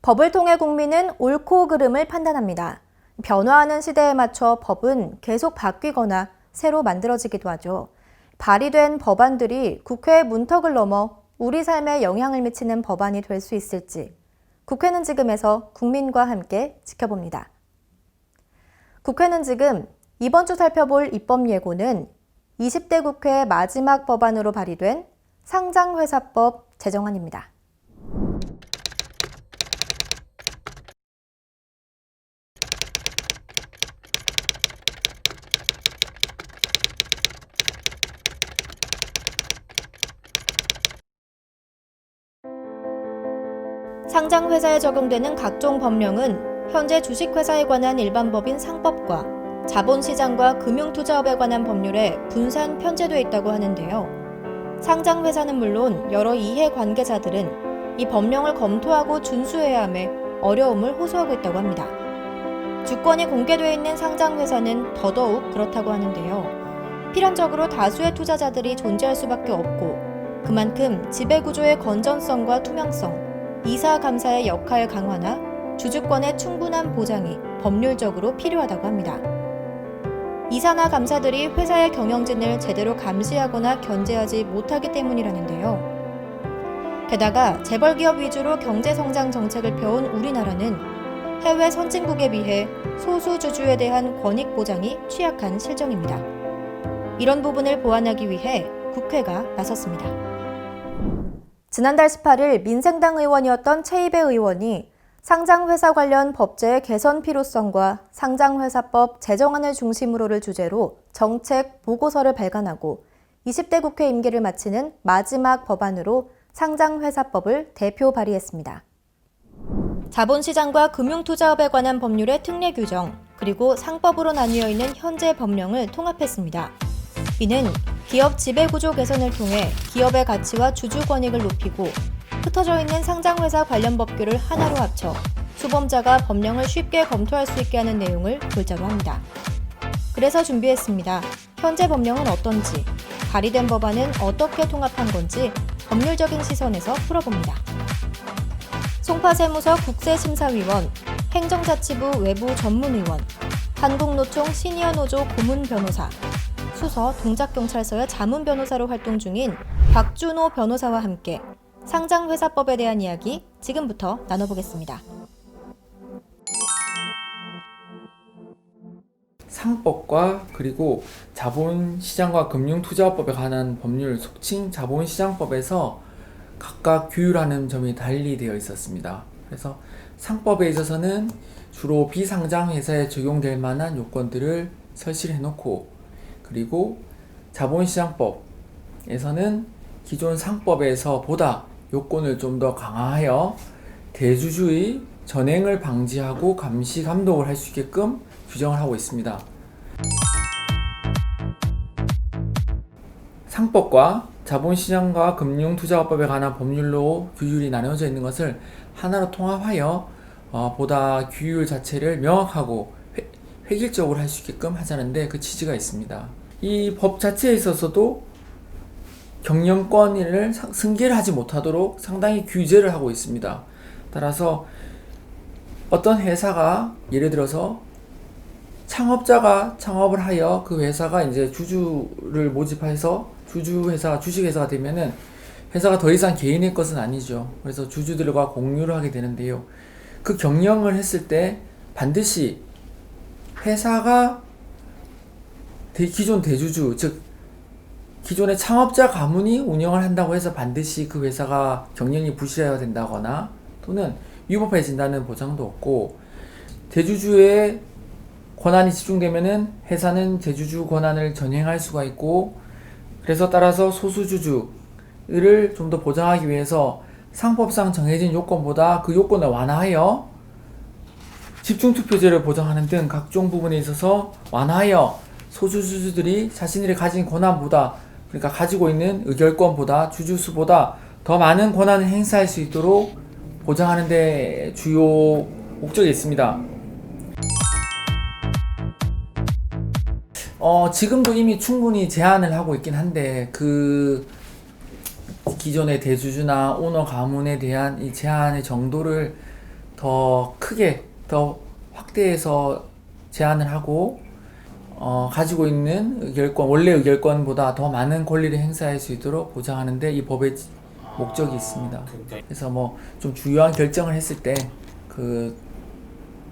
법을 통해 국민은 옳고 그름을 판단합니다. 변화하는 시대에 맞춰 법은 계속 바뀌거나 새로 만들어지기도 하죠. 발의된 법안들이 국회의 문턱을 넘어 우리 삶에 영향을 미치는 법안이 될 수 있을지 국회는 지금에서 국민과 함께 지켜봅니다. 국회는 지금 이번 주 살펴볼 입법 예고는 20대 국회 마지막 법안으로 발의된 상장회사법 제정안입니다. 상장회사에 적용되는 각종 법령은 현재 주식회사에 관한 일반 법인 상법과 자본시장과 금융투자업에 관한 법률에 분산 편제되어 있다고 하는데요. 상장회사는 물론 여러 이해관계자들은 이 법령을 검토하고 준수해야 함에 어려움을 호소하고 있다고 합니다. 주권이 공개되어 있는 상장회사는 더더욱 그렇다고 하는데요. 필연적으로 다수의 투자자들이 존재할 수밖에 없고 그만큼 지배구조의 건전성과 투명성, 이사 감사의 역할 강화나 주주권의 충분한 보장이 법률적으로 필요하다고 합니다. 이사나 감사들이 회사의 경영진을 제대로 감시하거나 견제하지 못하기 때문이라는데요. 게다가 재벌기업 위주로 경제성장 정책을 펴온 우리나라는 해외 선진국에 비해 소수주주에 대한 권익 보장이 취약한 실정입니다. 이런 부분을 보완하기 위해 국회가 나섰습니다. 지난달 18일 민생당 의원이었던 최이배 의원이 상장회사 관련 법제의 개선 필요성과 상장회사법 제정안을 중심으로를 주제로 정책 보고서를 발간하고 20대 국회 임기를 마치는 마지막 법안으로 상장회사법을 대표 발의했습니다. 자본시장과 금융투자업에 관한 법률의 특례 규정, 그리고 상법으로 나뉘어 있는 현재 법령을 통합했습니다. 이는 기업 지배구조 개선을 통해 기업의 가치와 주주 권익을 높이고 흩어져 있는 상장회사 관련 법규를 하나로 합쳐 수범자가 법령을 쉽게 검토할 수 있게 하는 내용을 골자로 합니다. 그래서 준비했습니다. 현재 법령은 어떤지, 발의된 법안은 어떻게 통합한 건지 법률적인 시선에서 풀어봅니다. 송파세무서 국세심사위원, 행정자치부 외부 전문의원, 한국노총 시니어노조 고문 변호사, 수서 동작경찰서의 자문 변호사로 활동 중인 박준호 변호사와 함께 상장회사법에 대한 이야기 지금부터 나눠보겠습니다. 상법과 그리고 자본시장과 금융투자업법에 관한 법률 속칭 자본시장법에서 각각 규율하는 점이 달리 되어 있었습니다. 그래서 상법에 있어서는 주로 비상장회사에 적용될 만한 요건들을 설치해 놓고 그리고 자본시장법에서는 기존 상법에서 보다 요건을 좀 더 강화하여 대주주의 전횡을 방지하고 감시 감독을 할 수 있게끔 규정을 하고 있습니다. 상법과 자본시장과 금융투자업법에 관한 법률로 규율이 나눠져 있는 것을 하나로 통합하여 보다 규율 자체를 명확하고 획일적으로 할 수 있게끔 하자는데 그 취지가 있습니다. 이 법 자체에 있어서도 경영권을 승계를 하지 못하도록 상당히 규제를 하고 있습니다. 따라서 어떤 회사가 예를 들어서 창업자가 창업을 하여 그 회사가 이제 주주를 모집해서 주주회사, 주식회사가 되면은 회사가 더 이상 개인의 것은 아니죠. 그래서 주주들과 공유를 하게 되는데요. 그 경영을 했을 때 반드시 회사가 기존 대주주, 즉 기존의 창업자 가문이 운영을 한다고 해서 반드시 그 회사가 경영이 부실해야 된다거나 또는 위법해진다는 보장도 없고 대주주의 권한이 집중되면은 회사는 대주주 권한을 전행할 수가 있고 그래서 따라서 소수주주를 좀 더 보장하기 위해서 상법상 정해진 요건보다 그 요건을 완화하여 집중투표제를 보장하는 등 각종 부분에 있어서 완화하여 소수주주들이 자신들이 가진 권한보다 그러니까 가지고 있는 의결권보다 주주수보다 더 많은 권한을 행사할 수 있도록 보장하는 데 주요 목적이 있습니다. 지금도 이미 충분히 제한을 하고 있긴 한데 그 기존의 대주주나 오너 가문에 대한 이 제한의 정도를 더 크게 더 확대해서 제한을 하고 가지고 있는 의결권, 원래 의결권보다 더 많은 권리를 행사할 수 있도록 보장하는데 이 법의 목적이 있습니다. 그래서 뭐 좀 중요한 결정을 했을 때 그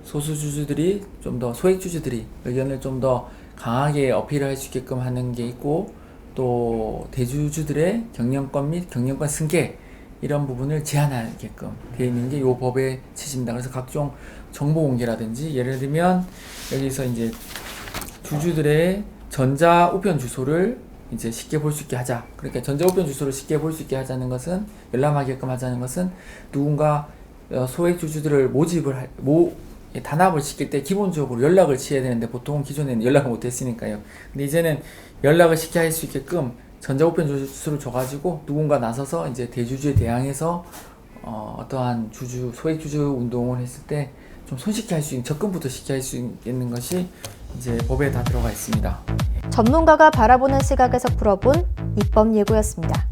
소수주주들이 좀 더 소액주주들이 의견을 좀 더 강하게 어필할 수 있게끔 하는 게 있고, 또 대주주들의 경영권 및 경영권 승계 이런 부분을 제한하게끔 되어 있는 게 이 법의 취지입니다. 그래서 각종 정보 공개라든지, 예를 들면 여기서 이제 주주들의 전자 우편 주소를 이제 쉽게 볼 수 있게 하자. 그러니까 전자 우편 주소를 쉽게 볼 수 있게 하자는 것은, 열람하게끔 하자는 것은, 누군가 소액 주주들을 단합을 시킬 때 기본적으로 연락을 취해야 되는데 보통은 기존에는 연락을 못 했으니까요. 근데 이제는 연락을 쉽게 할 수 있게끔 전자 우편 주소를 줘가지고 누군가 나서서 이제 대주주에 대항해서 어떠한 소액 주주 운동을 했을 때 좀 손쉽게 할 수 있는, 접근부터 쉽게 할 수 있는 것이 이제 법에 다 들어가 있습니다. 전문가가 바라보는 시각에서 풀어본 입법 예고였습니다.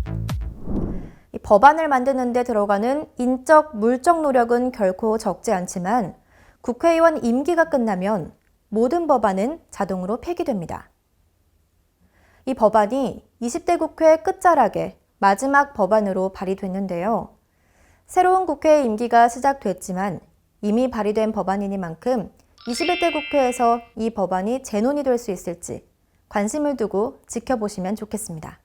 이 법안을 만드는 데 들어가는 인적, 물적 노력은 결코 적지 않지만 국회의원 임기가 끝나면 모든 법안은 자동으로 폐기됩니다. 이 법안이 20대 국회 끝자락에 마지막 법안으로 발의됐는데요. 새로운 국회의 임기가 시작됐지만 이미 발의된 법안이니만큼 21대 국회에서 이 법안이 재논의될 수 있을지 관심을 두고 지켜보시면 좋겠습니다.